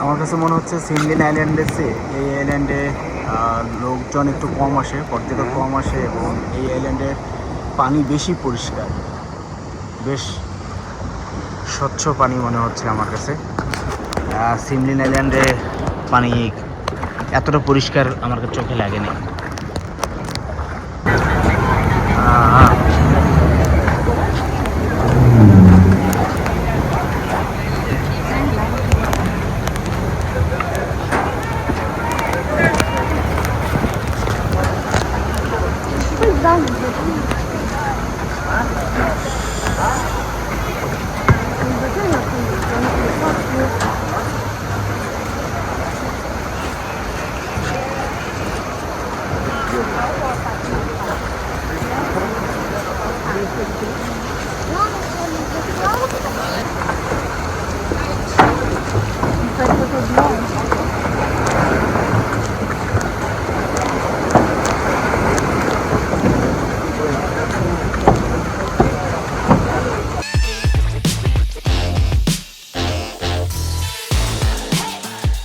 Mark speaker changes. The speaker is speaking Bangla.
Speaker 1: আমার কাছে মনে হচ্ছে সিমলিন আইল্যান্ডের চেয়ে এই আইল্যান্ডে লোকজন একটু কম আসে, পর্যটক কম আসে এবং এই আইল্যান্ডের পানি বেশি পরিষ্কার, বেশ স্বচ্ছ পানি মনে হচ্ছে আমার কাছে। সিমলিন আইল্যান্ডে পানি এতটা পরিষ্কার আমার কাছে চোখে লাগেনি।
Speaker 2: Faz foto